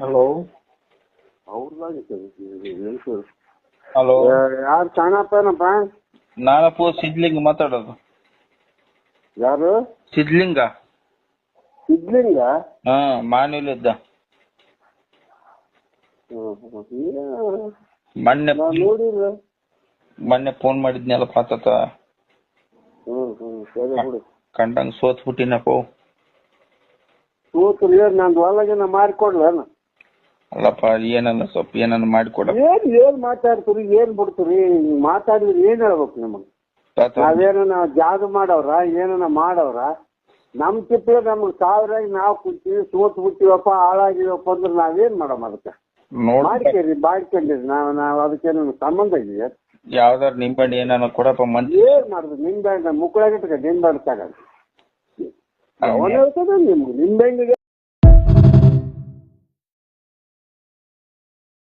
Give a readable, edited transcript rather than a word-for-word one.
Hello hello ಯಾರು ಚಾಣಪ್ಪನಪ್ಪ? ನಾನಪ್ಪ ಸಿದ್ಲಿಂಗ ಮಾತಾಡೋದು. ಯಾರು? ಸಿದ್ಲಿಂಗ. ಸಿದ್ಲಿಂಗ? ಹಾ, ಮಾನ್ಯಲಿದ್ದ. ಮೊನ್ನೆ ನೋಡಿಲ್ಲ. ಮೊನ್ನೆ ಫೋನ್ ಮಾಡಿದ್ನಲ್ಲ ಪಾತತ. ಸರಿ ಬಿಡು. ಕಂಡಂಗ್ ಸೋತ್ ಬಿಟ್ಟಿನಪ್ಪ. ಸೋತ್ರಿ ನಂದು ಒಳಗಿನ ಮಾರಿಕೊಡ್ಲೇನ? ಅಲ್ಲಪ್ಪ, ಏನನ್ನ ಸ್ವಲ್ಪ ಏನನ್ನ ಮಾಡಿಕೊಡ. ಏನ್ ಮಾತಾಡ್ತೀರಿ, ಏನ್ ಬಿಡ್ತೀರಿ? ಮಾತಾಡಿದ್ರೆ ಏನ್ ಹೇಳ್ಬೇಕು ನಿಮಗೆ? ನಾವೇನ ಜಾದು ಮಾಡವ್ರ, ಏನನ ಮಾಡವ್ರ? ನಮ್ ತಿಪ್ಪೆ ನಮ್ಗೆ ಸಾವಿರಾಗಿ ನಾವು ಕುಂತೀವಿ, ಸೋತ್ ಬಿಟ್ಟಿವಪ್ಪ, ಹಾಳಾಗಿವಪ್ಪ ಅಂದ್ರೆ ನಾವೇನ್ ಮಾಡಮ್? ಅದಕ್ಕೆ ಮಾಡ್ಕೇರಿ, ಬಾಡ್ಕೊಂಡಿರಿ. ನಾವ್ ಅದಕ್ಕೇನು ಸಂಬಂಧ ಇದೆಯಾ? ಯಾವ್ದಾರು ನಿಂಬಣ್ಣಿ ಏನನ್ನ ಕೊಡಪ್ಪ. ಮಂದಿ ಏನ್ ಮಾಡುದು? ನಿಂಬೆ ಮುಕ್ಕಳಾಗಿಟ್ಕ ನಿಂಬೆ ತಗೊಂಡು ಅವನ ಹೇಳ್ತದ ನಿಮ್ಗೆ ನಿಂಬೆಂಗಿಗೆ